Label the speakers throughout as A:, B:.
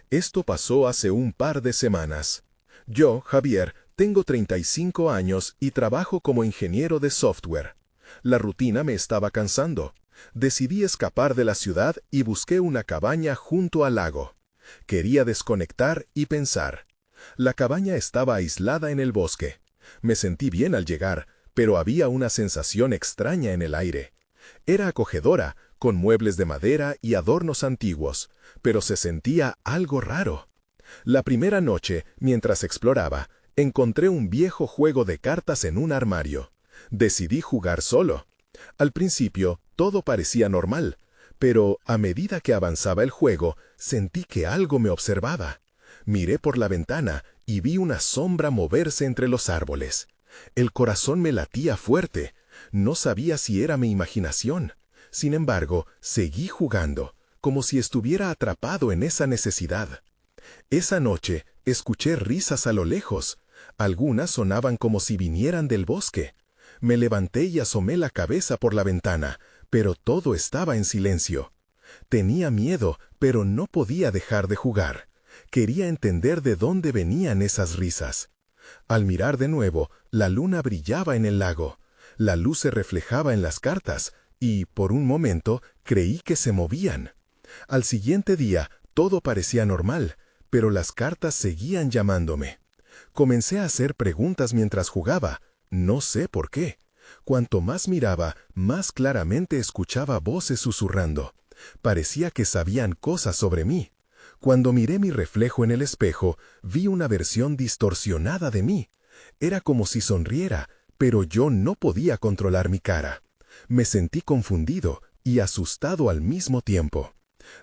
A: Esto pasó hace un par de semanas. Yo, Javier, tengo 35 años y trabajo como ingeniero de software. La rutina me estaba cansando. Decidí escapar de la ciudad y busqué una cabaña junto al lago. Quería desconectar y pensar. La cabaña estaba aislada en el bosque. Me sentí bien al llegar, pero había una sensación extraña en el aire. Era acogedora, con muebles de madera y adornos antiguos, pero se sentía algo raro. La primera noche, mientras exploraba, encontré un viejo juego de cartas en un armario. Decidí jugar solo. Al principio, todo parecía normal, pero a medida que avanzaba el juego, sentí que algo me observaba. Miré por la ventana y vi una sombra moverse entre los árboles. El corazón me latía fuerte. No sabía si era mi imaginación. Sin embargo, seguí jugando, como si estuviera atrapado en esa necesidad. Esa noche, escuché risas a lo lejos. Algunas sonaban como si vinieran del bosque. Me levanté y asomé la cabeza por la ventana, pero todo estaba en silencio. Tenía miedo, pero no podía dejar de jugar. Quería entender de dónde venían esas risas. Al mirar de nuevo, la luna brillaba en el lago. La luz se reflejaba en las cartas, y, por un momento, creí que se movían. Al siguiente día, todo parecía normal, pero las cartas seguían llamándome. Comencé a hacer preguntas mientras jugaba. No sé por qué. Cuanto más miraba, más claramente escuchaba voces susurrando. Parecía que sabían cosas sobre mí. Cuando miré mi reflejo en el espejo, vi una versión distorsionada de mí. Era como si sonriera, pero yo no podía controlar mi cara. Me sentí confundido y asustado al mismo tiempo.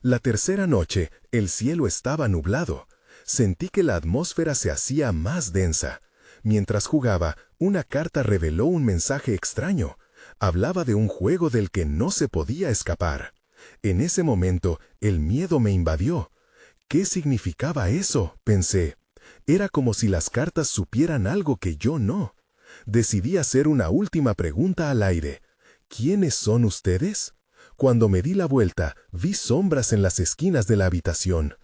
A: La tercera noche, el cielo estaba nublado. Sentí que la atmósfera se hacía más densa. Mientras jugaba, una carta reveló un mensaje extraño. Hablaba de un juego del que no se podía escapar. En ese momento, el miedo me invadió. ¿Qué significaba eso?, pensé. Era como si las cartas supieran algo que yo no. Decidí hacer una última pregunta al aire. ¿Quiénes son ustedes? Cuando me di la vuelta, vi sombras en las esquinas de la habitación.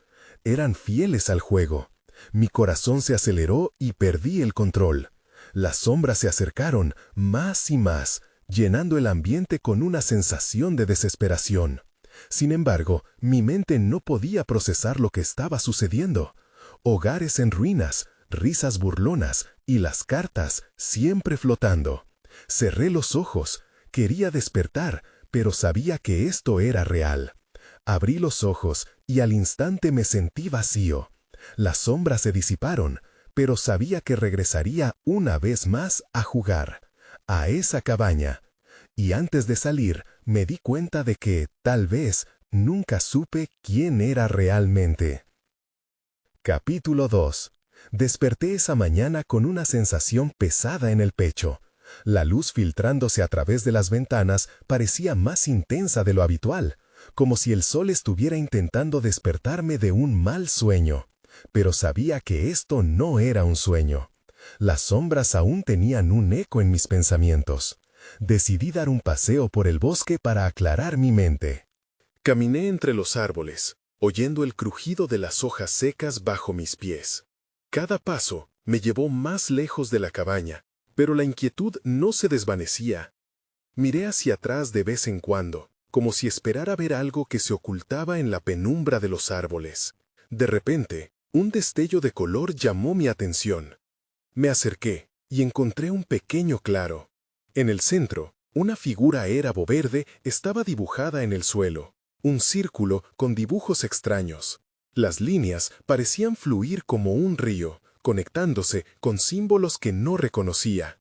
A: Eran fieles al juego. Mi corazón se aceleró y perdí el control. Las sombras se acercaron más y más, llenando el ambiente con una sensación de desesperación. Sin embargo, mi mente no podía procesar lo que estaba sucediendo. Hogares en ruinas, risas burlonas y las cartas siempre flotando. Cerré los ojos. Quería despertar, pero sabía que esto era real. Abrí los ojos y al instante me sentí vacío. Las sombras se disiparon, pero sabía que regresaría una vez más a jugar, a esa cabaña. Y antes de salir, me di cuenta de que, tal vez, nunca supe quién era realmente. Capítulo 2. Desperté esa mañana con una sensación pesada en el pecho. La luz filtrándose a través de las ventanas parecía más intensa de lo habitual, como si el sol estuviera intentando despertarme de un mal sueño. Pero sabía que esto no era un sueño. Las sombras aún tenían un eco en mis pensamientos. Decidí dar un paseo por el bosque para aclarar mi mente. Caminé entre los árboles, oyendo el crujido de las hojas secas bajo mis pies. Cada paso me llevó más lejos de la cabaña, pero la inquietud no se desvanecía. Miré hacia atrás de vez en cuando, como si esperara ver algo que se ocultaba en la penumbra de los árboles. De repente, un destello de color llamó mi atención. Me acerqué y encontré un pequeño claro. En el centro, una figura érabo verde estaba dibujada en el suelo, un círculo con dibujos extraños. Las líneas parecían fluir como un río, conectándose con símbolos que no reconocía.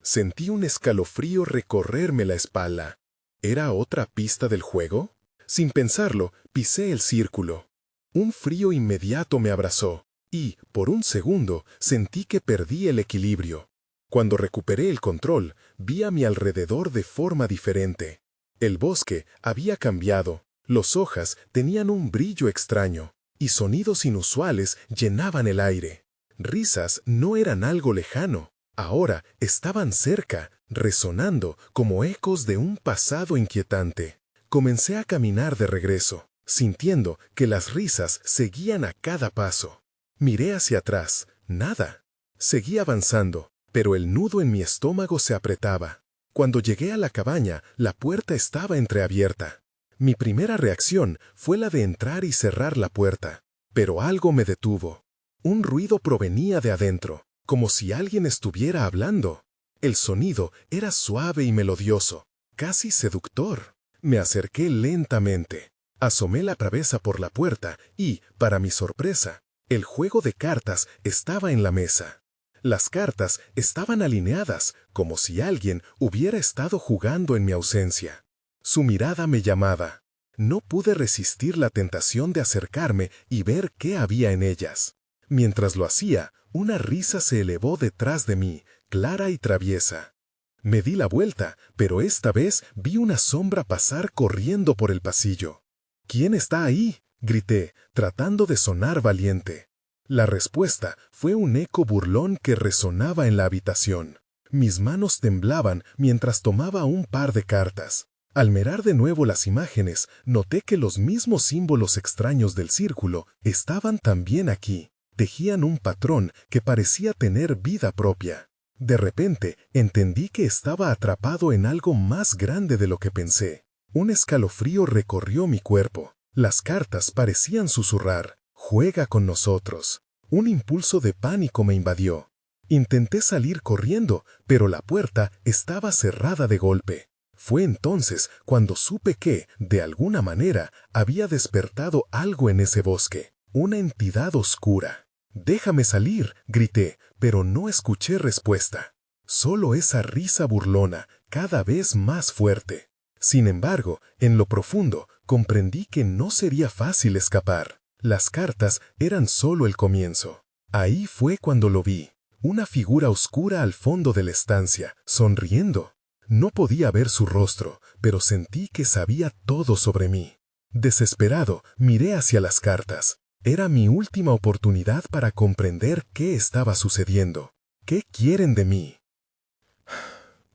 A: Sentí un escalofrío recorrerme la espalda. ¿Era otra pista del juego? Sin pensarlo, pisé el círculo. Un frío inmediato me abrazó, y, por un segundo, sentí que perdí el equilibrio. Cuando recuperé el control, vi a mi alrededor de forma diferente. El bosque había cambiado, las hojas tenían un brillo extraño, y sonidos inusuales llenaban el aire. Risas no eran algo lejano, ahora estaban cerca, resonando como ecos de un pasado inquietante. Comencé a caminar de regreso. sintiendo que las risas seguían a cada paso. Miré hacia atrás, nada. Seguí avanzando, pero el nudo en mi estómago se apretaba. Cuando llegué a la cabaña, la puerta estaba entreabierta. Mi primera reacción fue la de entrar y cerrar la puerta, pero algo me detuvo. Un ruido provenía de adentro, como si alguien estuviera hablando. El sonido era suave y melodioso, casi seductor. Me acerqué lentamente. Asomé la cabeza por la puerta y, para mi sorpresa, el juego de cartas estaba en la mesa. Las cartas estaban alineadas, como si alguien hubiera estado jugando en mi ausencia. Su mirada me llamaba. No pude resistir la tentación de acercarme y ver qué había en ellas. Mientras lo hacía, una risa se elevó detrás de mí, clara y traviesa. Me di la vuelta, pero esta vez vi una sombra pasar corriendo por el pasillo. «¿Quién está ahí?», grité, tratando de sonar valiente. La respuesta fue un eco burlón que resonaba en la habitación. Mis manos temblaban mientras tomaba un par de cartas. Al mirar de nuevo las imágenes, noté que los mismos símbolos extraños del círculo estaban también aquí. Tejían un patrón que parecía tener vida propia. De repente, entendí que estaba atrapado en algo más grande de lo que pensé. Un escalofrío recorrió mi cuerpo. Las cartas parecían susurrar: «Juega con nosotros». Un impulso de pánico me invadió. Intenté salir corriendo, pero la puerta estaba cerrada de golpe. Fue entonces cuando supe que, de alguna manera, había despertado algo en ese bosque. Una entidad oscura. «Déjame salir», grité, pero no escuché respuesta. Solo esa risa burlona, cada vez más fuerte. Sin embargo, en lo profundo, comprendí que no sería fácil escapar. Las cartas eran solo el comienzo. Ahí fue cuando lo vi. Una figura oscura al fondo de la estancia, sonriendo. No podía ver su rostro, pero sentí que sabía todo sobre mí. Desesperado, miré hacia las cartas. Era mi última oportunidad para comprender qué estaba sucediendo. «¿Qué quieren de mí?»,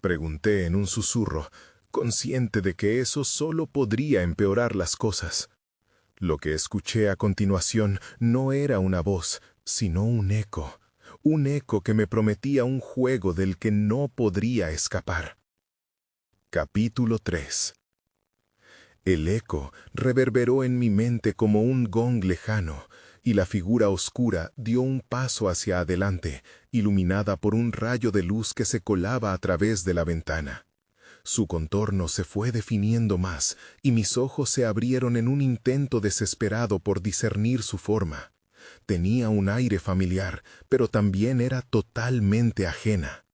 A: pregunté en un susurro, consciente de que eso solo podría empeorar las cosas. Lo que escuché a continuación no era una voz, sino un eco que me prometía un juego del que no podría escapar. Capítulo 3. El eco reverberó en mi mente como un gong lejano, y la figura oscura dio un paso hacia adelante, iluminada por un rayo de luz que se colaba a través de la ventana. Su contorno se fue definiendo más, y mis ojos se abrieron en un intento desesperado por discernir su forma. Tenía un aire familiar, pero también era totalmente ajena.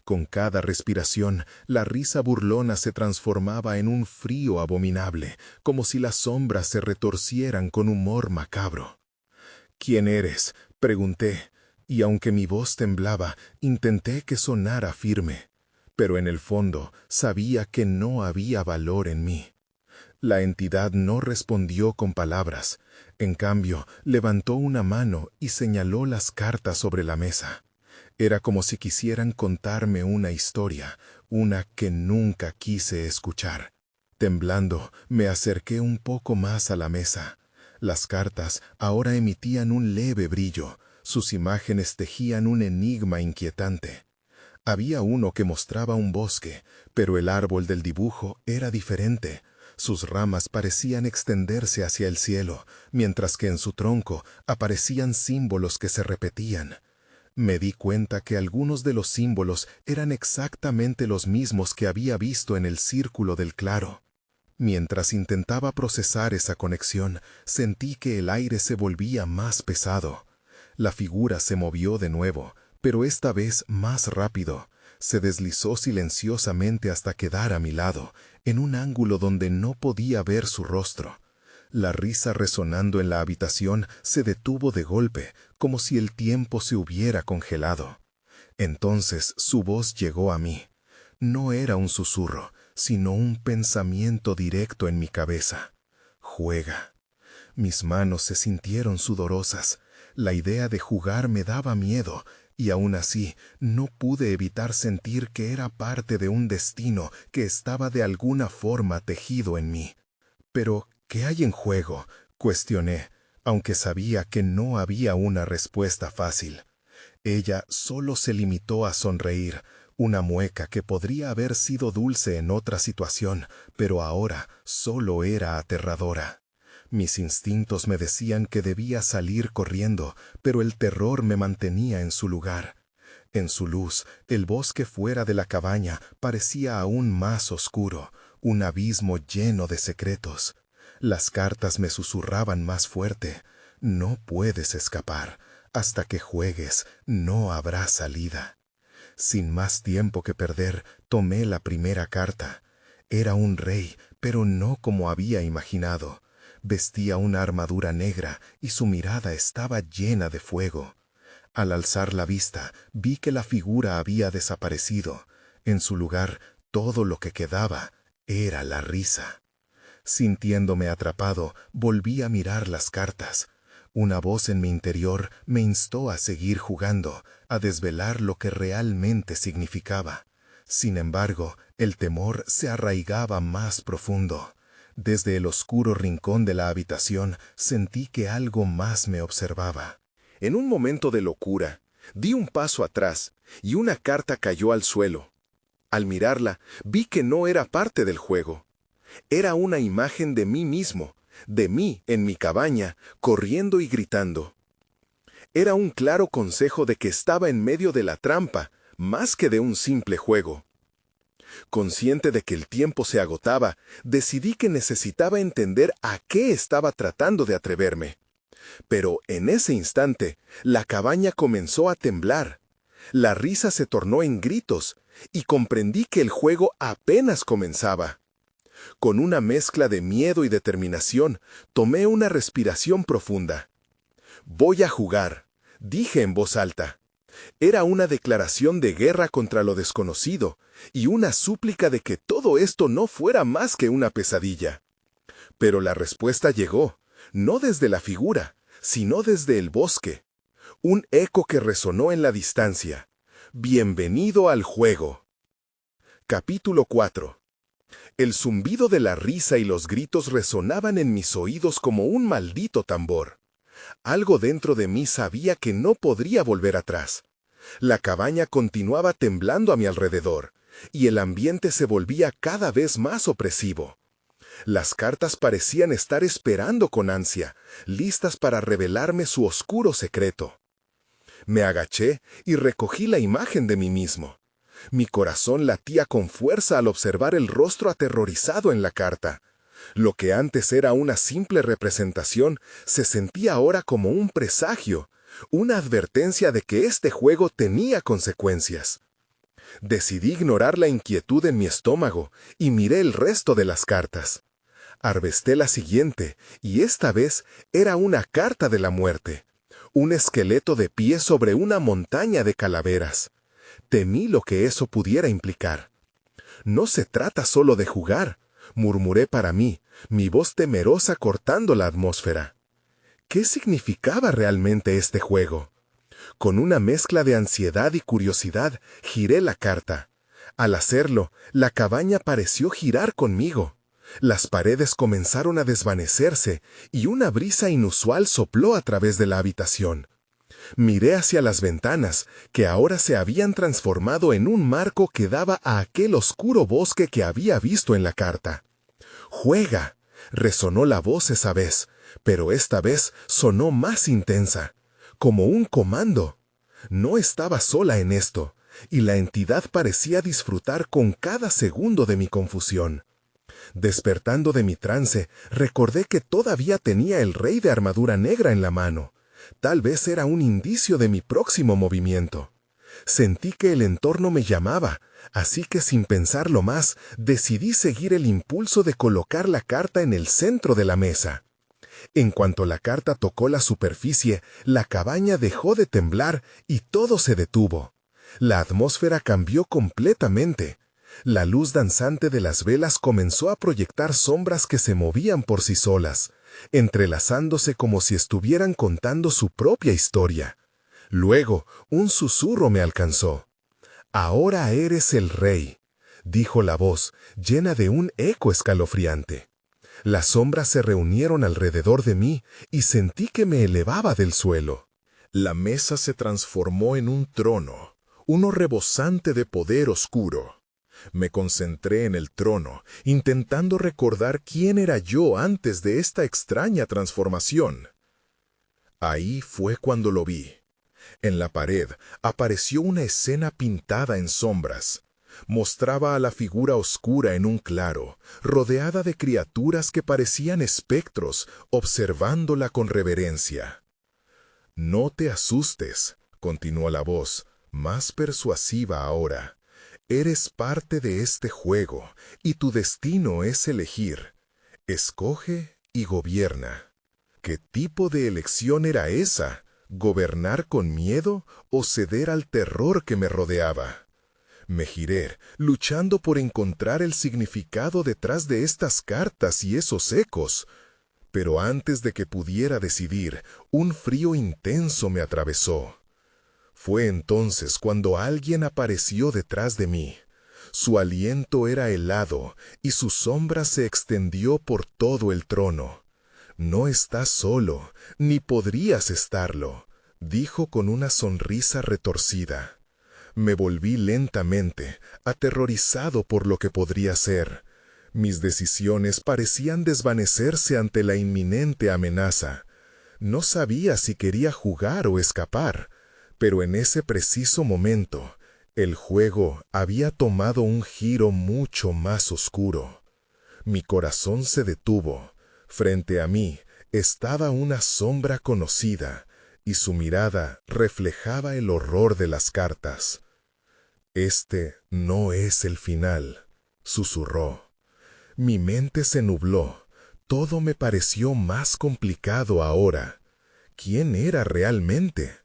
A: Con cada respiración, la risa burlona se transformaba en un frío abominable, como si las sombras se retorcieran con humor macabro. «¿Quién eres?», pregunté, y aunque mi voz temblaba, intenté que sonara firme. Pero en el fondo sabía que no había valor en mí. La entidad no respondió con palabras. En cambio, levantó una mano y señaló las cartas sobre la mesa. Era como si quisieran contarme una historia, una que nunca quise escuchar. Temblando, me acerqué un poco más a la mesa. Las cartas ahora emitían un leve brillo. Sus imágenes tejían un enigma inquietante. Había uno que mostraba un bosque, pero el árbol del dibujo era diferente. Sus ramas parecían extenderse hacia el cielo, mientras que en su tronco aparecían símbolos que se repetían. Me di cuenta que algunos de los símbolos eran exactamente los mismos que había visto en el círculo del claro. Mientras intentaba procesar esa conexión, sentí que el aire se volvía más pesado. La figura se movió de nuevo, pero esta vez más rápido. Se deslizó silenciosamente hasta quedar a mi lado, en un ángulo donde no podía ver su rostro. La risa resonando en la habitación se detuvo de golpe, como si el tiempo se hubiera congelado. Entonces su voz llegó a mí. No era un susurro, sino un pensamiento directo en mi cabeza. «Juega». Mis manos se sintieron sudorosas. La idea de jugar me daba miedo, y aún así no pude evitar sentir que era parte de un destino que estaba de alguna forma tejido en mí. Pero, ¿Qué hay en juego?, cuestioné, aunque sabía que no había una respuesta fácil. Ella solo se limitó a sonreír, una mueca que podría haber sido dulce en otra situación, pero ahora solo era aterradora. Mis instintos me decían que debía salir corriendo, pero el terror me mantenía en su lugar. En su luz, el bosque fuera de la cabaña parecía aún más oscuro, un abismo lleno de secretos. Las cartas me susurraban más fuerte: no puedes escapar. Hasta que juegues, no habrá salida. Sin más tiempo que perder, tomé la primera carta. Era un rey, pero no como había imaginado. Vestía una armadura negra y su mirada estaba llena de fuego. Al alzar la vista, vi que la figura había desaparecido. En su lugar, todo lo que quedaba era la risa. Sintiéndome atrapado, volví a mirar las cartas. Una voz en mi interior me instó a seguir jugando, a desvelar lo que realmente significaba. Sin embargo, el temor se arraigaba más profundo. Desde el oscuro rincón de la habitación sentí que algo más me observaba. En un momento de locura, di un paso atrás y una carta cayó al suelo. Al mirarla, vi que no era parte del juego. Era una imagen de mí mismo, de mí en mi cabaña, corriendo y gritando. Era un claro consejo de que estaba en medio de la trampa, más que de un simple juego. Consciente de que el tiempo se agotaba, decidí que necesitaba entender a qué estaba tratando de atreverme. Pero en ese instante, la cabaña comenzó a temblar. La risa se tornó en gritos, y comprendí que el juego apenas comenzaba. Con una mezcla de miedo y determinación, tomé una respiración profunda. «Voy a jugar», dije en voz alta. Era una declaración de guerra contra lo desconocido, y una súplica de que todo esto no fuera más que una pesadilla. Pero la respuesta llegó, no desde la figura, sino desde el bosque. Un eco que resonó en la distancia. «Bienvenido al juego». Capítulo 4. El zumbido de la risa y los gritos resonaban en mis oídos como un maldito tambor. Algo dentro de mí sabía que no podría volver atrás. La cabaña continuaba temblando a mi alrededor, y el ambiente se volvía cada vez más opresivo. Las cartas parecían estar esperando con ansia, listas para revelarme su oscuro secreto. Me agaché y recogí la imagen de mí mismo. Mi corazón latía con fuerza al observar el rostro aterrorizado en la carta. Lo que antes era una simple representación se sentía ahora como un presagio, una advertencia de que este juego tenía consecuencias. Decidí ignorar la inquietud en mi estómago y miré el resto de las cartas. Harvesté la siguiente, y esta vez era una carta de la muerte. Un esqueleto de pie sobre una montaña de calaveras. Temí lo que eso pudiera implicar. «No se trata solo de jugar», murmuré para mí, mi voz temerosa cortando la atmósfera. ¿Qué significaba realmente este juego? Con una mezcla de ansiedad y curiosidad, giré la carta. Al hacerlo, la cabaña pareció girar conmigo. Las paredes comenzaron a desvanecerse y una brisa inusual sopló a través de la habitación. Miré hacia las ventanas, que ahora se habían transformado en un marco que daba a aquel oscuro bosque que había visto en la carta. «Juega», resonó la voz esa vez, pero esta vez sonó más intensa, como un comando. No estaba sola en esto, y la entidad parecía disfrutar con cada segundo de mi confusión. Despertando de mi trance, recordé que todavía tenía el rey de armadura negra en la mano. Tal vez era un indicio de mi próximo movimiento. Sentí que el entorno me llamaba, así que sin pensarlo más, decidí seguir el impulso de colocar la carta en el centro de la mesa. En cuanto la carta tocó la superficie, la cabaña dejó de temblar y todo se detuvo. La atmósfera cambió completamente. La luz danzante de las velas comenzó a proyectar sombras que se movían por sí solas, entrelazándose como si estuvieran contando su propia historia. Luego, un susurro me alcanzó. «Ahora eres el rey», dijo la voz, llena de un eco escalofriante. Las sombras se reunieron alrededor de mí y sentí que me elevaba del suelo. La mesa se transformó en un trono, uno rebosante de poder oscuro. Me concentré en el trono, intentando recordar quién era yo antes de esta extraña transformación. Ahí fue cuando lo vi. En la pared apareció una escena pintada en sombras. Mostraba a la figura oscura en un claro, rodeada de criaturas que parecían espectros, observándola con reverencia. «No te asustes», continuó la voz, más persuasiva ahora. «Eres parte de este juego, y tu destino es elegir. Escoge y gobierna». ¿Qué tipo de elección era esa? ¿Gobernar con miedo o ceder al terror que me rodeaba? Me giré, luchando por encontrar el significado detrás de estas cartas y esos ecos. Pero antes de que pudiera decidir, un frío intenso me atravesó. Fue entonces cuando alguien apareció detrás de mí. Su aliento era helado y su sombra se extendió por todo el trono. «No estás solo, ni podrías estarlo», dijo con una sonrisa retorcida. Me volví lentamente, aterrorizado por lo que podría ser. Mis decisiones parecían desvanecerse ante la inminente amenaza. No sabía si quería jugar o escapar, pero en ese preciso momento, el juego había tomado un giro mucho más oscuro. Mi corazón se detuvo. Frente a mí estaba una sombra conocida, y su mirada reflejaba el horror de las cartas. «Este no es el final», susurró. Mi mente se nubló. Todo me pareció más complicado ahora. ¿Quién era realmente?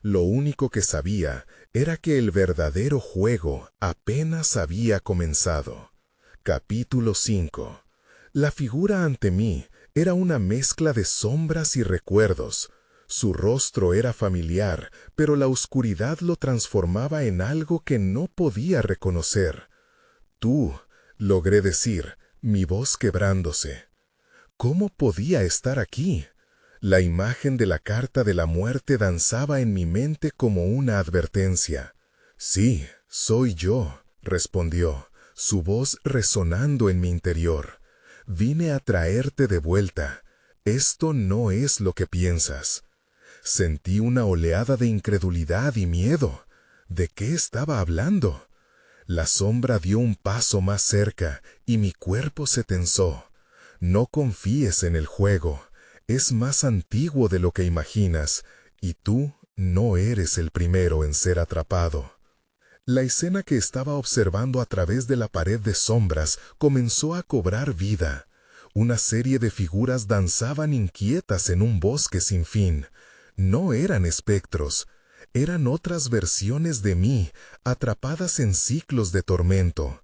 A: Lo único que sabía era que el verdadero juego apenas había comenzado. Capítulo 5. La figura ante mí era una mezcla de sombras y recuerdos. Su rostro era familiar, pero la oscuridad lo transformaba en algo que no podía reconocer. «Tú», logré decir, mi voz quebrándose. ¿Cómo podía estar aquí? La imagen de la carta de la muerte danzaba en mi mente como una advertencia. «Sí, soy yo», respondió, su voz resonando en mi interior. «Vine a traerte de vuelta. Esto no es lo que piensas». Sentí una oleada de incredulidad y miedo. ¿De qué estaba hablando? La sombra dio un paso más cerca y mi cuerpo se tensó. «No confíes en el juego. Es más antiguo de lo que imaginas, y tú no eres el primero en ser atrapado». La escena que estaba observando a través de la pared de sombras comenzó a cobrar vida. Una serie de figuras danzaban inquietas en un bosque sin fin. No eran espectros, eran otras versiones de mí, atrapadas en ciclos de tormento,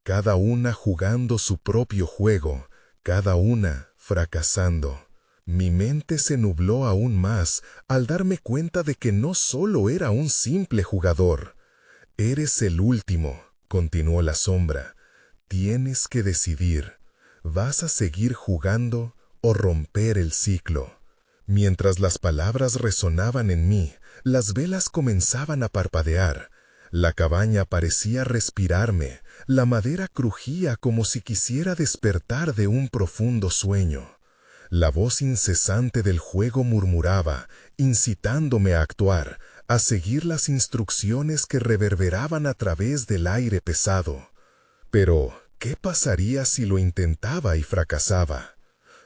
A: cada una jugando su propio juego, cada una fracasando. Mi mente se nubló aún más al darme cuenta de que no solo era un simple jugador. «Eres el último», continuó la sombra. «Tienes que decidir. ¿Vas a seguir jugando o romper el ciclo?» Mientras las palabras resonaban en mí, las velas comenzaban a parpadear. La cabaña parecía respirarme, la madera crujía como si quisiera despertar de un profundo sueño. La voz incesante del juego murmuraba, incitándome a actuar, a seguir las instrucciones que reverberaban a través del aire pesado. Pero, ¿qué pasaría si lo intentaba y fracasaba?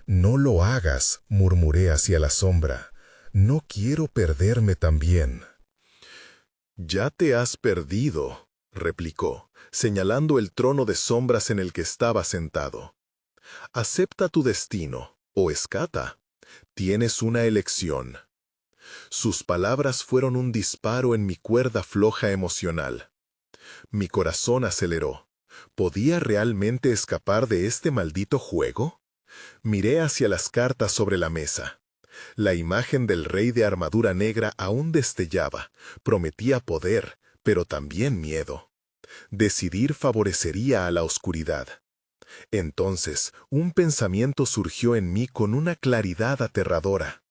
A: «No lo hagas», murmuré hacia la sombra. «No quiero perderme también». «Ya te has perdido», replicó, señalando el trono de sombras en el que estaba sentado. «Acepta tu destino, o escata. Tienes una elección». Sus palabras fueron un disparo en mi cuerda floja emocional. Mi corazón aceleró. ¿Podía realmente escapar de este maldito juego? Miré hacia las cartas sobre la mesa. La imagen del rey de armadura negra aún destellaba, prometía poder, pero también miedo. Decidir favorecería a la oscuridad. Entonces, un pensamiento surgió en mí con una claridad aterradora.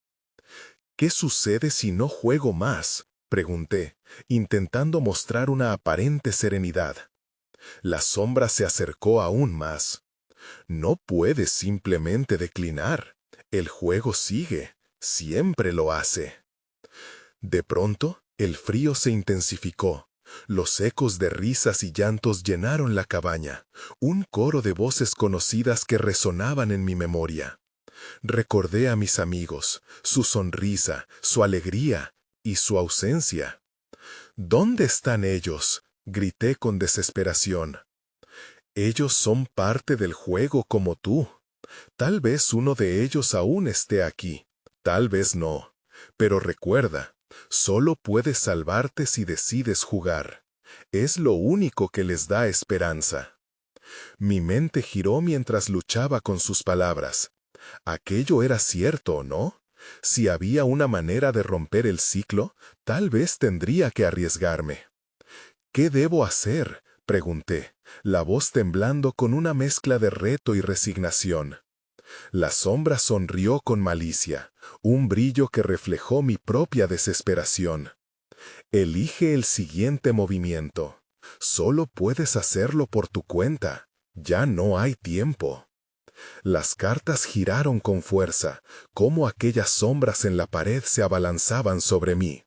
A: ¿Qué sucede si no juego más?, pregunté, intentando mostrar una aparente serenidad. La sombra se acercó aún más. No puedes simplemente declinar. El juego sigue, siempre lo hace. De pronto, el frío se intensificó. Los ecos de risas y llantos llenaron la cabaña, un coro de voces conocidas que resonaban en mi memoria. Recordé a mis amigos, su sonrisa, su alegría y su ausencia. ¿Dónde están ellos?, grité con desesperación. Ellos son parte del juego como tú. Tal vez uno de ellos aún esté aquí, tal vez no. Pero recuerda, solo puedes salvarte si decides jugar. Es lo único que les da esperanza. Mi mente giró mientras luchaba con sus palabras. ¿Aquello era cierto, no? Si había una manera de romper el ciclo, tal vez tendría que arriesgarme. ¿Qué debo hacer?, pregunté, la voz temblando con una mezcla de reto y resignación. La sombra sonrió con malicia, un brillo que reflejó mi propia desesperación. Elige el siguiente movimiento. Solo puedes hacerlo por tu cuenta. Ya no hay tiempo. Las cartas giraron con fuerza, como aquellas sombras en la pared se abalanzaban sobre mí.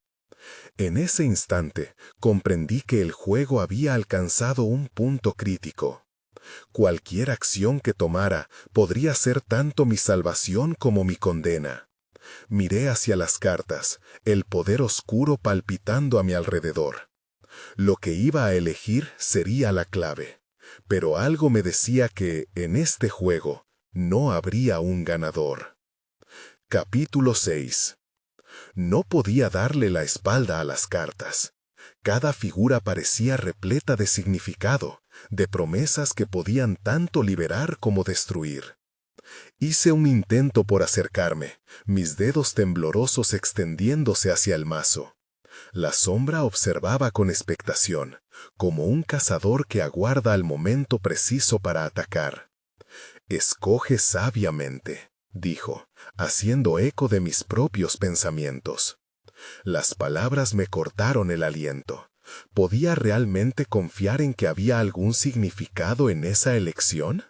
A: En ese instante, comprendí que el juego había alcanzado un punto crítico. Cualquier acción que tomara podría ser tanto mi salvación como mi condena. Miré hacia las cartas, el poder oscuro palpitando a mi alrededor. Lo que iba a elegir sería la clave, pero algo me decía que, en este juego, no habría un ganador. Capítulo 6. No podía darle la espalda a las cartas. Cada figura parecía repleta de significado, de promesas que podían tanto liberar como destruir. Hice un intento por acercarme, mis dedos temblorosos extendiéndose hacia el mazo. La sombra observaba con expectación, como un cazador que aguarda el momento preciso para atacar. «Escoge sabiamente», dijo, haciendo eco de mis propios pensamientos. Las palabras me cortaron el aliento. ¿Podía realmente confiar en que había algún significado en esa elección?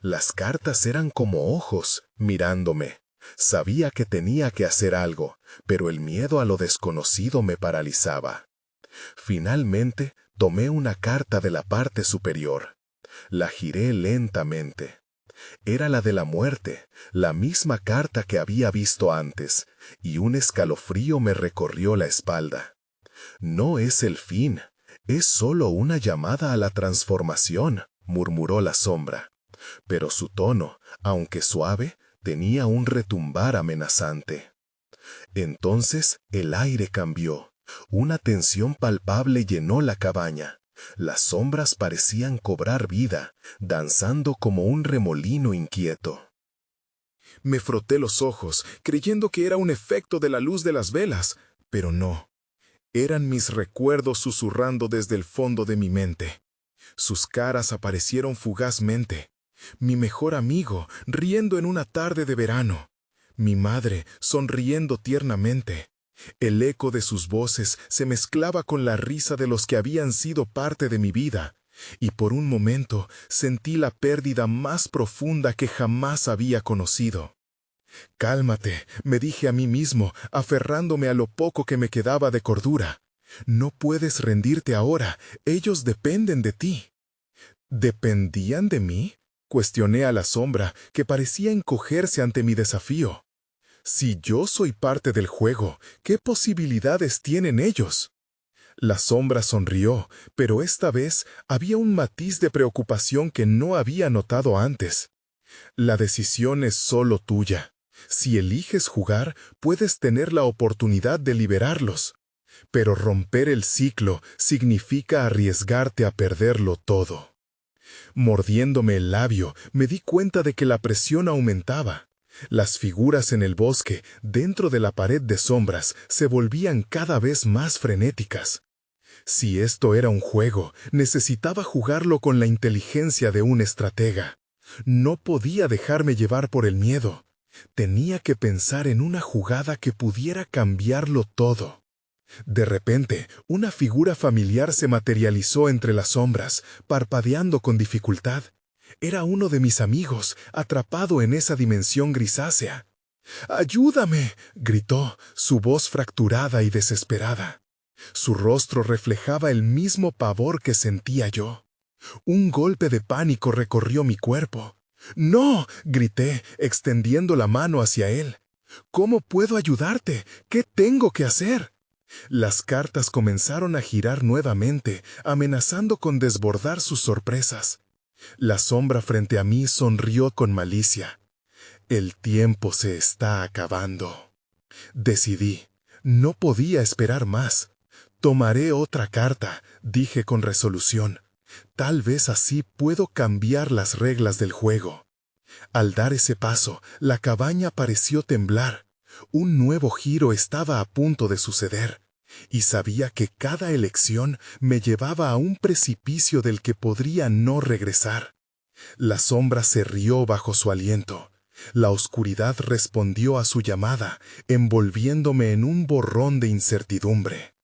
A: Las cartas eran como ojos, mirándome. Sabía que tenía que hacer algo, pero el miedo a lo desconocido me paralizaba. Finalmente, tomé una carta de la parte superior. La giré lentamente. Era la de la muerte, la misma carta que había visto antes, y un escalofrío me recorrió la espalda. «No es el fin, es solo una llamada a la transformación», murmuró la sombra. Pero su tono, aunque suave, tenía un retumbar amenazante. Entonces el aire cambió. Una tensión palpable llenó la cabaña. Las sombras parecían cobrar vida, danzando como un remolino inquieto. Me froté los ojos, creyendo que era un efecto de la luz de las velas, pero no. Eran mis recuerdos susurrando desde el fondo de mi mente. Sus caras aparecieron fugazmente. Mi mejor amigo, riendo en una tarde de verano. Mi madre, sonriendo tiernamente. El eco de sus voces se mezclaba con la risa de los que habían sido parte de mi vida, y por un momento sentí la pérdida más profunda que jamás había conocido. «Cálmate», me dije a mí mismo, aferrándome a lo poco que me quedaba de cordura. «No puedes rendirte ahora, ellos dependen de ti». ¿Dependían de mí?, cuestioné a la sombra, que parecía encogerse ante mi desafío. «Si yo soy parte del juego, ¿qué posibilidades tienen ellos?». La sombra sonrió, pero esta vez había un matiz de preocupación que no había notado antes. «La decisión es solo tuya. Si eliges jugar, puedes tener la oportunidad de liberarlos. Pero romper el ciclo significa arriesgarte a perderlo todo». Mordiéndome el labio, me di cuenta de que la presión aumentaba. Las figuras en el bosque, dentro de la pared de sombras, se volvían cada vez más frenéticas. Si esto era un juego, necesitaba jugarlo con la inteligencia de un estratega. No podía dejarme llevar por el miedo. Tenía que pensar en una jugada que pudiera cambiarlo todo. De repente, una figura familiar se materializó entre las sombras, parpadeando con dificultad. Era uno de mis amigos, atrapado en esa dimensión grisácea. ¡Ayúdame!, gritó, su voz fracturada y desesperada. Su rostro reflejaba el mismo pavor que sentía yo. Un golpe de pánico recorrió mi cuerpo. ¡No!, grité, extendiendo la mano hacia él. ¿Cómo puedo ayudarte? ¿Qué tengo que hacer? Las cartas comenzaron a girar nuevamente, amenazando con desbordar sus sorpresas. La sombra frente a mí sonrió con malicia. El tiempo se está acabando. Decidí. No podía esperar más. Tomaré otra carta, dije con resolución. Tal vez así puedo cambiar las reglas del juego. Al dar ese paso, la cabaña pareció temblar. Un nuevo giro estaba a punto de suceder, y sabía que cada elección me llevaba a un precipicio del que podría no regresar. La sombra se rió bajo su aliento. La oscuridad respondió a su llamada, envolviéndome en un borrón de incertidumbre.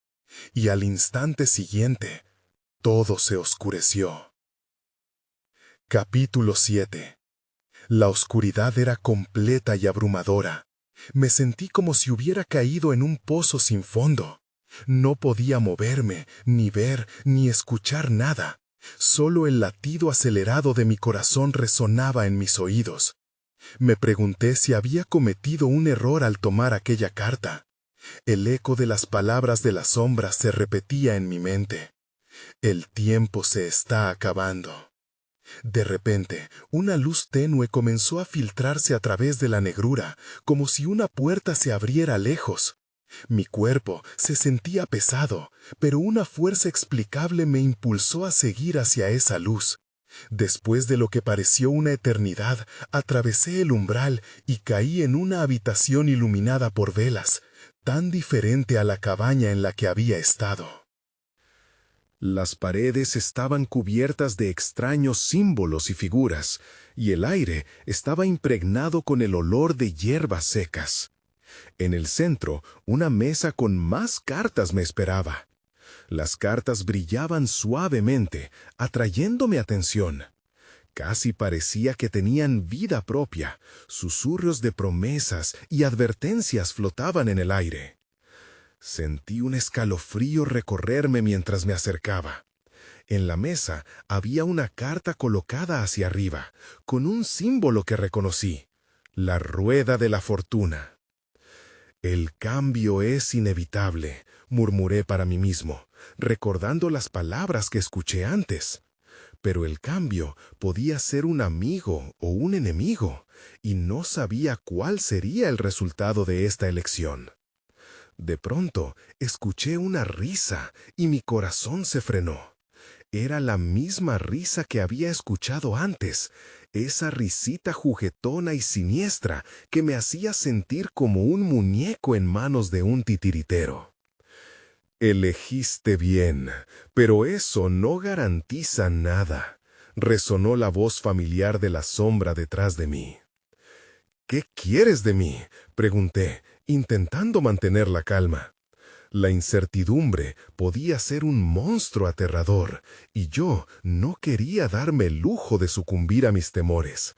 A: Y al instante siguiente, todo se oscureció. Capítulo 7. La oscuridad era completa y abrumadora. Me sentí como si hubiera caído en un pozo sin fondo. No podía moverme, ni ver, ni escuchar nada. Solo el latido acelerado de mi corazón resonaba en mis oídos. Me pregunté si había cometido un error al tomar aquella carta. El eco de las palabras de la sombra se repetía en mi mente. El tiempo se está acabando. De repente, una luz tenue comenzó a filtrarse a través de la negrura, como si una puerta se abriera lejos. Mi cuerpo se sentía pesado, pero una fuerza explicable me impulsó a seguir hacia esa luz. Después de lo que pareció una eternidad, atravesé el umbral y caí en una habitación iluminada por velas, tan diferente a la cabaña en la que había estado. Las paredes estaban cubiertas de extraños símbolos y figuras, y el aire estaba impregnado con el olor de hierbas secas. En el centro, una mesa con más cartas me esperaba. Las cartas brillaban suavemente, atrayendo mi atención. Casi parecía que tenían vida propia. Susurros de promesas y advertencias flotaban en el aire. Sentí un escalofrío recorrerme mientras me acercaba. En la mesa había una carta colocada hacia arriba, con un símbolo que reconocí: la rueda de la fortuna. El cambio es inevitable, murmuré para mí mismo, recordando las palabras que escuché antes. Pero el cambio podía ser un amigo o un enemigo, y no sabía cuál sería el resultado de esta elección. De pronto, escuché una risa y mi corazón se frenó. Era la misma risa que había escuchado antes, esa risita juguetona y siniestra que me hacía sentir como un muñeco en manos de un titiritero. «Elegiste bien, pero eso no garantiza nada», resonó la voz familiar de la sombra detrás de mí. «¿Qué quieres de mí?», pregunté, intentando mantener la calma. La incertidumbre podía ser un monstruo aterrador, y yo no quería darme el lujo de sucumbir a mis temores.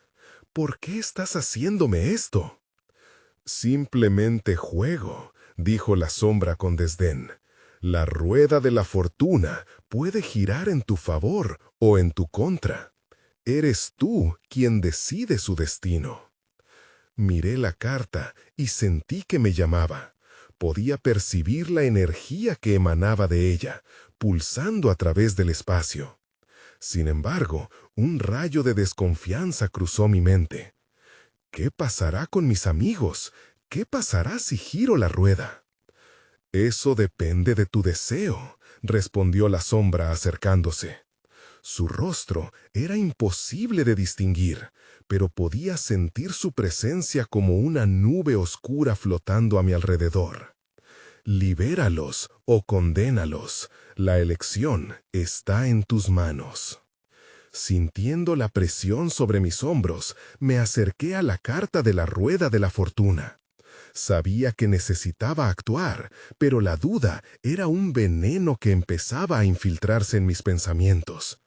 A: «¿Por qué estás haciéndome esto?» «Simplemente juego», dijo la sombra con desdén. «La rueda de la fortuna puede girar en tu favor o en tu contra. Eres tú quien decide su destino». Miré la carta y sentí que me llamaba. Podía percibir la energía que emanaba de ella, pulsando a través del espacio. Sin embargo, un rayo de desconfianza cruzó mi mente. ¿Qué pasará con mis amigos? ¿Qué pasará si giro la rueda? «Eso depende de tu deseo», respondió la sombra acercándose. Su rostro era imposible de distinguir, pero podía sentir su presencia como una nube oscura flotando a mi alrededor. «Libéralos o condénalos. La elección está en tus manos». Sintiendo la presión sobre mis hombros, me acerqué a la carta de la rueda de la fortuna. Sabía que necesitaba actuar, pero la duda era un veneno que empezaba a infiltrarse en mis pensamientos.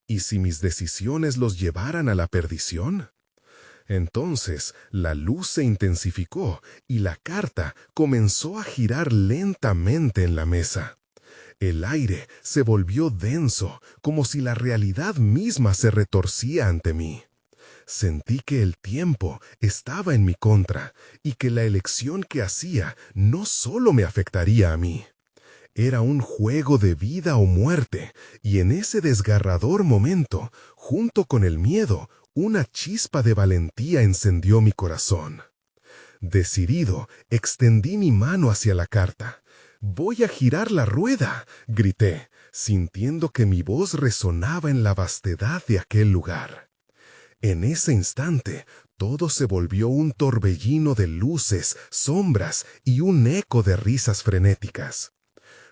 A: ¿Y si mis decisiones los llevaran a la perdición? Entonces la luz se intensificó y la carta comenzó a girar lentamente en la mesa. El aire se volvió denso, como si la realidad misma se retorcía ante mí. Sentí que el tiempo estaba en mi contra y que la elección que hacía no solo me afectaría a mí. Era un juego de vida o muerte, y en ese desgarrador momento, junto con el miedo, una chispa de valentía encendió mi corazón. Decidido, extendí mi mano hacia la carta. «Voy a girar la rueda», grité, sintiendo que mi voz resonaba en la vastedad de aquel lugar. En ese instante, todo se volvió un torbellino de luces, sombras y un eco de risas frenéticas.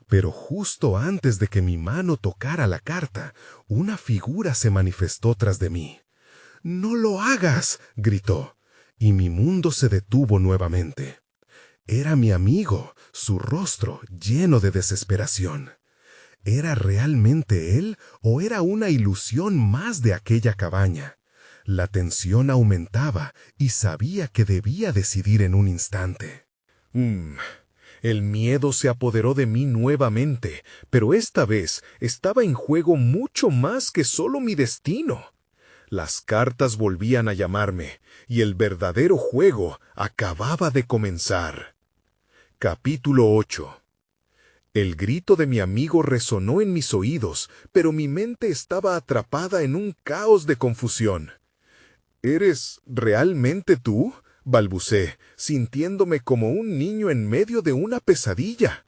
A: Pero justo antes de que mi mano tocara la carta, una figura se manifestó tras de mí. «¡No lo hagas!», gritó, y mi mundo se detuvo nuevamente. Era mi amigo, su rostro lleno de desesperación. ¿Era realmente él o era una ilusión más de aquella cabaña? La tensión aumentaba y sabía que debía decidir en un instante. El miedo se apoderó de mí nuevamente, pero esta vez estaba en juego mucho más que solo mi destino. Las cartas volvían a llamarme, y el verdadero juego acababa de comenzar. Capítulo 8. El grito de mi amigo resonó en mis oídos, pero mi mente estaba atrapada en un caos de confusión. «¿Eres realmente tú?», balbucé, sintiéndome como un niño en medio de una pesadilla.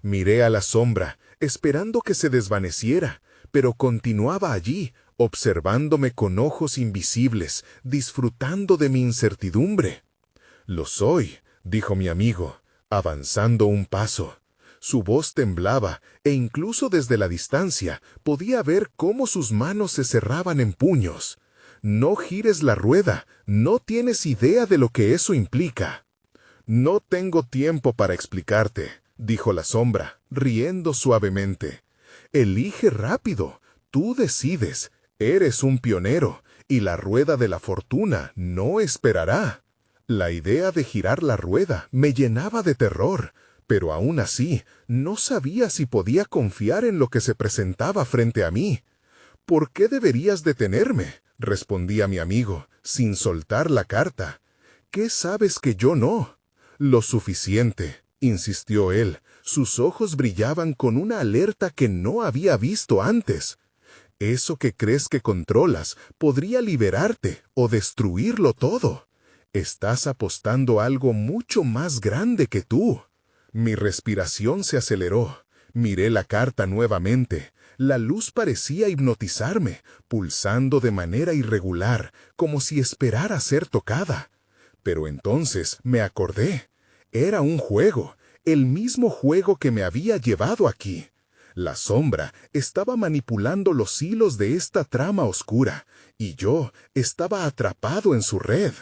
A: Miré a la sombra, esperando que se desvaneciera, pero continuaba allí, observándome con ojos invisibles, disfrutando de mi incertidumbre. «Lo soy», dijo mi amigo, avanzando un paso. Su voz temblaba, e incluso desde la distancia podía ver cómo sus manos se cerraban en puños. «No gires la rueda, no tienes idea de lo que eso implica». «No tengo tiempo para explicarte», dijo la sombra, riendo suavemente. «Elige rápido, tú decides, eres un pionero, y la rueda de la fortuna no esperará». La idea de girar la rueda me llenaba de terror, pero aún así no sabía si podía confiar en lo que se presentaba frente a mí. «¿Por qué deberías detenerme?», respondía mi amigo, sin soltar la carta. «¿Qué sabes que yo no?». «Lo suficiente», insistió él. Sus ojos brillaban con una alerta que no había visto antes. «Eso que crees que controlas podría liberarte o destruirlo todo. Estás apostando a algo mucho más grande que tú». Mi respiración se aceleró. Miré la carta nuevamente. La luz parecía hipnotizarme, pulsando de manera irregular, como si esperara ser tocada. Pero entonces me acordé. Era un juego, el mismo juego que me había llevado aquí. La sombra estaba manipulando los hilos de esta trama oscura, y yo estaba atrapado en su red.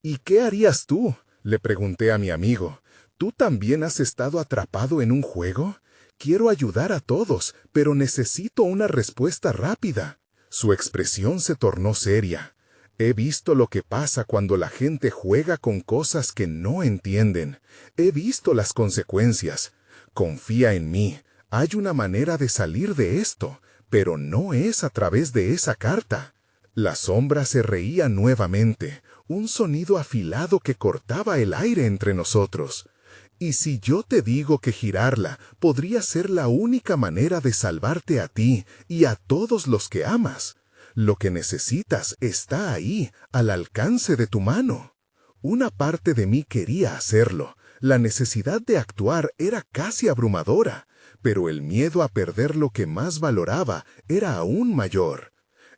A: «¿Y qué harías tú?», le pregunté a mi amigo. «¿Tú también has estado atrapado en un juego? Quiero ayudar a todos, pero necesito una respuesta rápida». Su expresión se tornó seria. «He visto lo que pasa cuando la gente juega con cosas que no entienden. He visto las consecuencias. Confía en mí. Hay una manera de salir de esto, pero no es a través de esa carta». La sombra se reía nuevamente, un sonido afilado que cortaba el aire entre nosotros. «¿Y si yo te digo que girarla podría ser la única manera de salvarte a ti y a todos los que amas? Lo que necesitas está ahí, al alcance de tu mano». Una parte de mí quería hacerlo. La necesidad de actuar era casi abrumadora, pero el miedo a perder lo que más valoraba era aún mayor.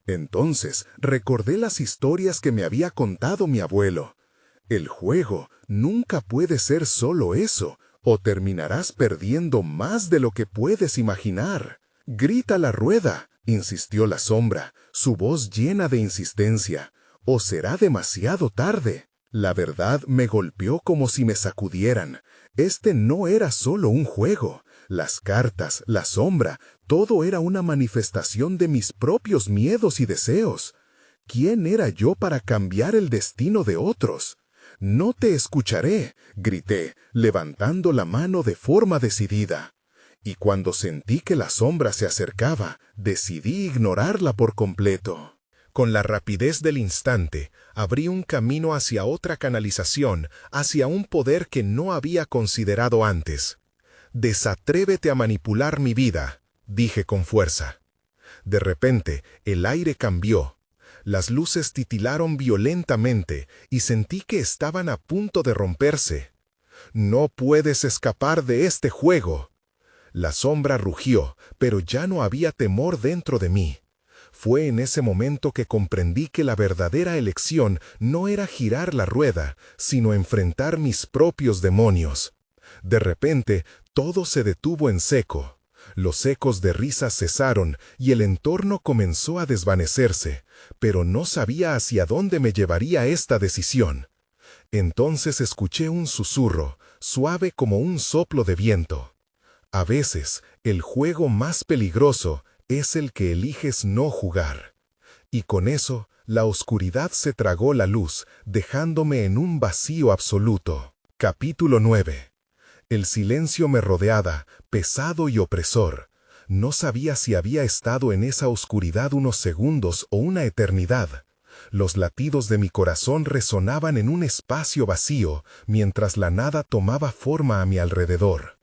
A: Entonces recordé las historias que me había contado mi abuelo. «El juego nunca puede ser solo eso, o terminarás perdiendo más de lo que puedes imaginar. Grita la rueda», insistió la sombra, su voz llena de insistencia. ¿O será demasiado tarde? La verdad me golpeó como si me sacudieran. Este no era solo un juego. Las cartas, la sombra, todo era una manifestación de mis propios miedos y deseos. ¿Quién era yo para cambiar el destino de otros? No te escucharé, grité, levantando la mano de forma decidida. Y cuando sentí que la sombra se acercaba, decidí ignorarla por completo. Con la rapidez del instante, abrí un camino hacia otra canalización, hacia un poder que no había considerado antes. «Desatrévete a manipular mi vida», dije con fuerza. De repente, el aire cambió. Las luces titilaron violentamente y sentí que estaban a punto de romperse. «No puedes escapar de este juego». La sombra rugió, pero ya no había temor dentro de mí. Fue en ese momento que comprendí que la verdadera elección no era girar la rueda, sino enfrentar mis propios demonios. De repente, todo se detuvo en seco. Los ecos de risas cesaron y el entorno comenzó a desvanecerse, pero no sabía hacia dónde me llevaría esta decisión. Entonces escuché un susurro, suave como un soplo de viento. A veces, el juego más peligroso es el que eliges no jugar. Y con eso, la oscuridad se tragó la luz, dejándome en un vacío absoluto. Capítulo 9. El silencio me rodeaba, pesado y opresor. No sabía si había estado en esa oscuridad unos segundos o una eternidad. Los latidos de mi corazón resonaban en un espacio vacío, mientras la nada tomaba forma a mi alrededor.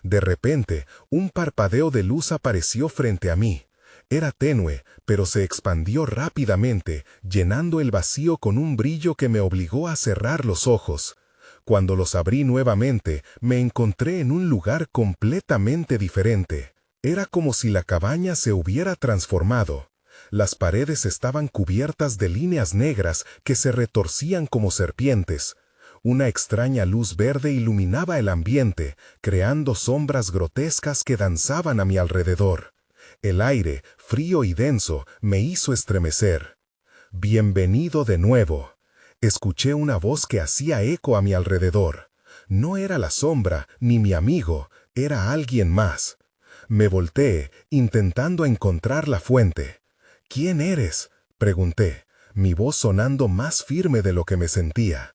A: De repente, un parpadeo de luz apareció frente a mí. Era tenue, pero se expandió rápidamente, llenando el vacío con un brillo que me obligó a cerrar los ojos. Cuando los abrí nuevamente, me encontré en un lugar completamente diferente. Era como si la cabaña se hubiera transformado. Las paredes estaban cubiertas de líneas negras que se retorcían como serpientes. Una extraña luz verde iluminaba el ambiente, creando sombras grotescas que danzaban a mi alrededor. El aire, frío y denso, me hizo estremecer. «Bienvenido de nuevo». Escuché una voz que hacía eco a mi alrededor. No era la sombra, ni mi amigo, era alguien más. Me volteé, intentando encontrar la fuente. «¿Quién eres?», pregunté, mi voz sonando más firme de lo que me sentía.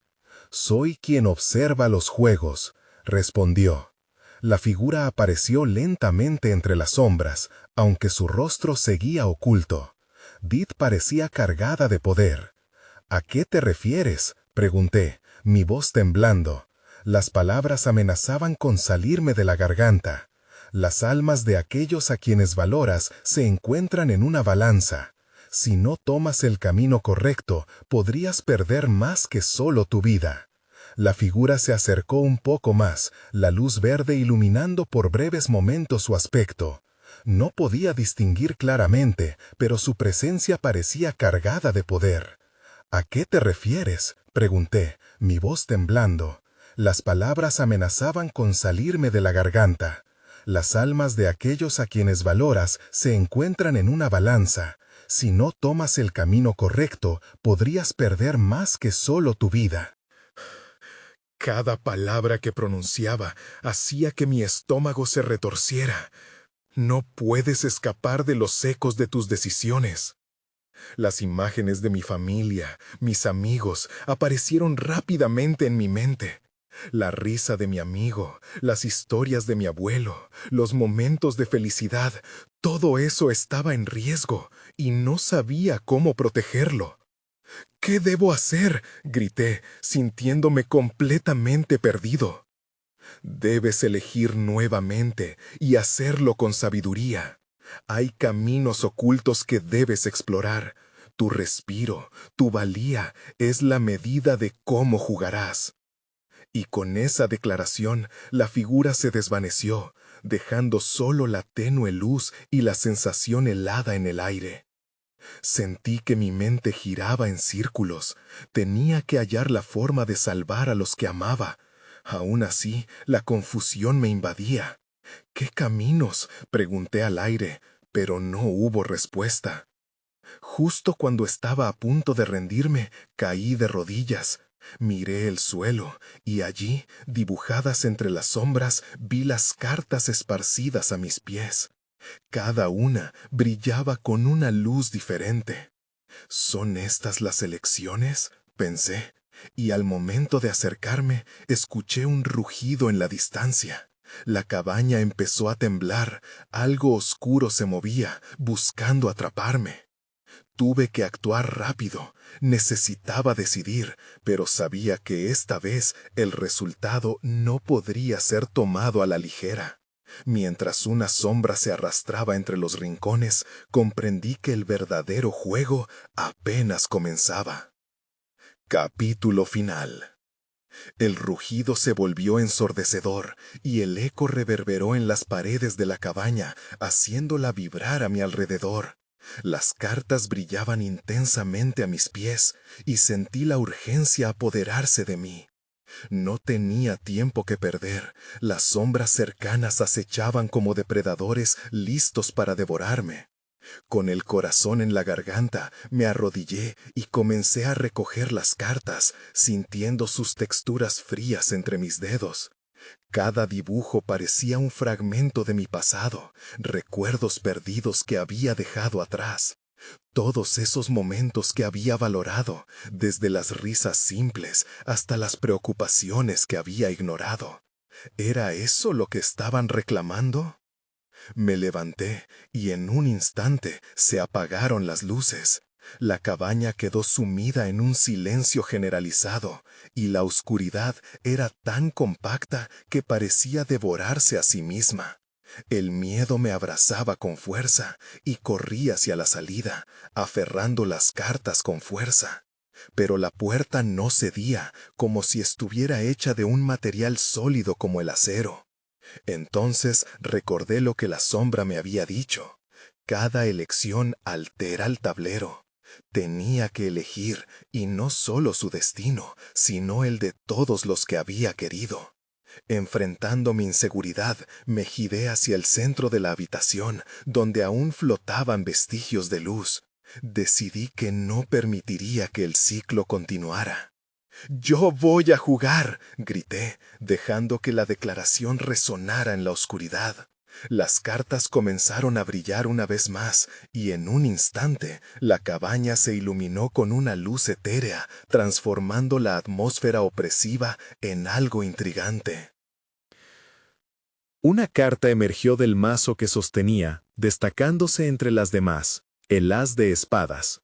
A: «Soy quien observa los juegos», respondió. La figura apareció lentamente entre las sombras, aunque su rostro seguía oculto. Dit parecía cargada de poder. «¿A qué te refieres?», pregunté, mi voz temblando. Las palabras amenazaban con salirme de la garganta. «Las almas de aquellos a quienes valoras se encuentran en una balanza. Si no tomas el camino correcto, podrías perder más que solo tu vida». La figura se acercó un poco más, la luz verde iluminando por breves momentos su aspecto. No podía distinguir claramente, pero su presencia parecía cargada de poder. «¿A qué te refieres?», pregunté, mi voz temblando. Las palabras amenazaban con salirme de la garganta. «Las almas de aquellos a quienes valoras se encuentran en una balanza. Si no tomas el camino correcto, podrías perder más que solo tu vida». Cada palabra que pronunciaba hacía que mi estómago se retorciera. «No puedes escapar de los ecos de tus decisiones». Las imágenes de mi familia, mis amigos, aparecieron rápidamente en mi mente. La risa de mi amigo, las historias de mi abuelo, los momentos de felicidad, todo eso estaba en riesgo y no sabía cómo protegerlo. «¿Qué debo hacer?», grité, sintiéndome completamente perdido. «Debes elegir nuevamente y hacerlo con sabiduría. Hay caminos ocultos que debes explorar. Tu respiro, tu valía, es la medida de cómo jugarás». Y con esa declaración, la figura se desvaneció, dejando solo la tenue luz y la sensación helada en el aire. Sentí que mi mente giraba en círculos. Tenía que hallar la forma de salvar a los que amaba. Aún así, la confusión me invadía. «¿Qué caminos?», pregunté al aire, pero no hubo respuesta. Justo cuando estaba a punto de rendirme, caí de rodillas. Miré el suelo, y allí, dibujadas entre las sombras, vi las cartas esparcidas a mis pies. Cada una brillaba con una luz diferente. ¿Son estas las elecciones?, pensé, y al momento de acercarme, escuché un rugido en la distancia. La cabaña empezó a temblar, algo oscuro se movía, buscando atraparme. Tuve que actuar rápido, necesitaba decidir, pero sabía que esta vez el resultado no podría ser tomado a la ligera. Mientras una sombra se arrastraba entre los rincones, comprendí que el verdadero juego apenas comenzaba. Capítulo final. El rugido se volvió ensordecedor y el eco reverberó en las paredes de la cabaña, haciéndola vibrar a mi alrededor. Las cartas brillaban intensamente a mis pies y sentí la urgencia apoderarse de mí. No tenía tiempo que perder. Las sombras cercanas acechaban como depredadores listos para devorarme. Con el corazón en la garganta, me arrodillé y comencé a recoger las cartas, sintiendo sus texturas frías entre mis dedos. Cada dibujo parecía un fragmento de mi pasado, recuerdos perdidos que había dejado atrás. Todos esos momentos que había valorado, desde las risas simples hasta las preocupaciones que había ignorado. ¿Era eso lo que estaban reclamando? Me levanté y en un instante se apagaron las luces. La cabaña quedó sumida en un silencio generalizado, y la oscuridad era tan compacta que parecía devorarse a sí misma. El miedo me abrazaba con fuerza y corrí hacia la salida, aferrando las cartas con fuerza. Pero la puerta no cedía, como si estuviera hecha de un material sólido como el acero. Entonces recordé lo que la sombra me había dicho. Cada elección altera el tablero. Tenía que elegir, y no solo su destino, sino el de todos los que había querido. Enfrentando mi inseguridad, me giré hacia el centro de la habitación, donde aún flotaban vestigios de luz. Decidí que no permitiría que el ciclo continuara. «¡Yo voy a jugar!», grité, dejando que la declaración resonara en la oscuridad. Las cartas comenzaron a brillar una vez más, y en un instante, la cabaña se iluminó con una luz etérea, transformando la atmósfera opresiva en algo intrigante. Una carta emergió del mazo que sostenía, destacándose entre las demás, el as de espadas.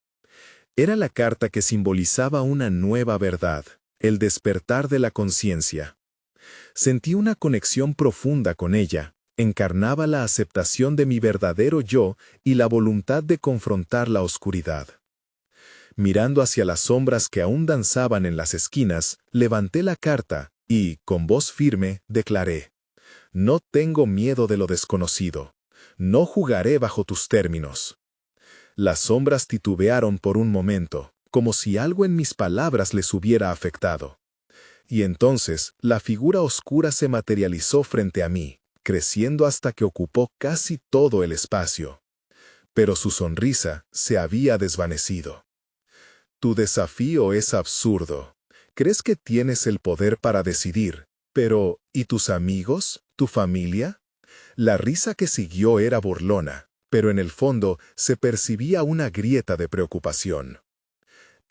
A: Era la carta que simbolizaba una nueva verdad, el despertar de la conciencia. Sentí una conexión profunda con ella. Encarnaba la aceptación de mi verdadero yo y la voluntad de confrontar la oscuridad. Mirando hacia las sombras que aún danzaban en las esquinas, levanté la carta y, con voz firme, declaré: «No tengo miedo de lo desconocido. No jugaré bajo tus términos». Las sombras titubearon por un momento, como si algo en mis palabras les hubiera afectado. Y entonces la figura oscura se materializó frente a mí, creciendo hasta que ocupó casi todo el espacio. Pero su sonrisa se había desvanecido. «Tu desafío es absurdo. Crees que tienes el poder para decidir, pero ¿y tus amigos? ¿Tu familia?». La risa que siguió era burlona, pero en el fondo se percibía una grieta de preocupación.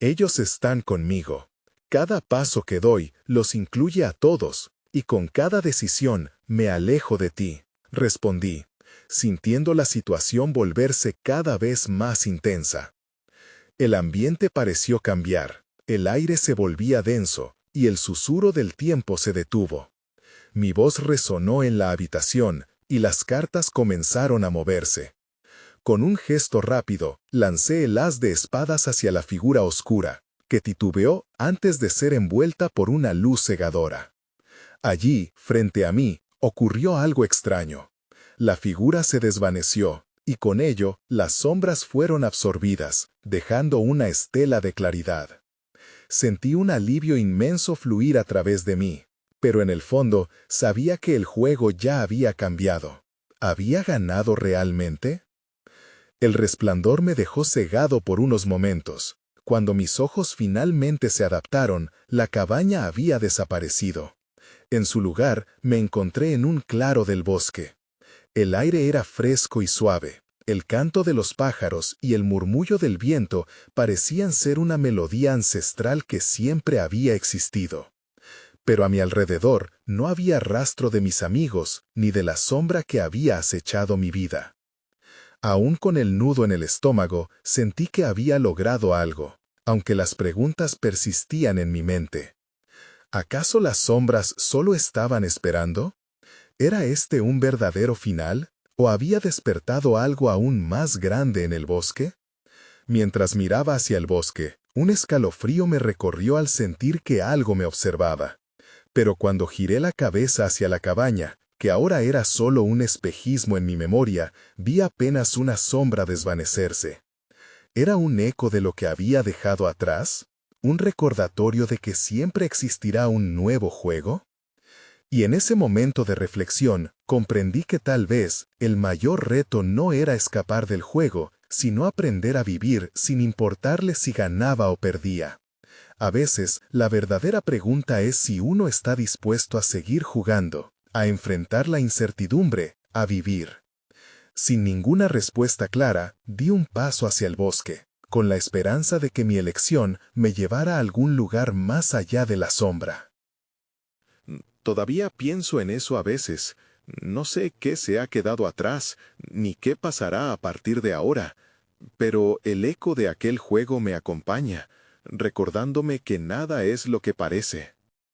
A: «Ellos están conmigo. Cada paso que doy los incluye a todos, y con cada decisión me alejo de ti», respondí, sintiendo la situación volverse cada vez más intensa. El ambiente pareció cambiar, el aire se volvía denso, y el susurro del tiempo se detuvo. Mi voz resonó en la habitación, y las cartas comenzaron a moverse. Con un gesto rápido, lancé el as de espadas hacia la figura oscura, que titubeó antes de ser envuelta por una luz cegadora. Allí, frente a mí, ocurrió algo extraño. La figura se desvaneció, y con ello, las sombras fueron absorbidas, dejando una estela de claridad. Sentí un alivio inmenso fluir a través de mí, pero en el fondo sabía que el juego ya había cambiado. ¿Había ganado realmente? El resplandor me dejó cegado por unos momentos. Cuando mis ojos finalmente se adaptaron, la cabaña había desaparecido. En su lugar, me encontré en un claro del bosque. El aire era fresco y suave. El canto de los pájaros y el murmullo del viento parecían ser una melodía ancestral que siempre había existido. Pero a mi alrededor no había rastro de mis amigos ni de la sombra que había acechado mi vida. Aún con el nudo en el estómago, sentí que había logrado algo, aunque las preguntas persistían en mi mente. ¿Acaso las sombras solo estaban esperando? ¿Era este un verdadero final? ¿O había despertado algo aún más grande en el bosque? Mientras miraba hacia el bosque, un escalofrío me recorrió al sentir que algo me observaba. Pero cuando giré la cabeza hacia la cabaña, que ahora era solo un espejismo en mi memoria, vi apenas una sombra desvanecerse. ¿Era un eco de lo que había dejado atrás? ¿Un recordatorio de que siempre existirá un nuevo juego? Y en ese momento de reflexión, comprendí que tal vez el mayor reto no era escapar del juego, sino aprender a vivir sin importarle si ganaba o perdía. A veces, la verdadera pregunta es si uno está dispuesto a seguir jugando, a enfrentar la incertidumbre, a vivir. Sin ninguna respuesta clara, di un paso hacia el bosque, con la esperanza de que mi elección me llevara a algún lugar más allá de la sombra. Todavía pienso en eso a veces. No sé qué se ha quedado atrás, ni qué pasará a partir de ahora, pero el eco de aquel juego me acompaña, recordándome que nada es lo que parece.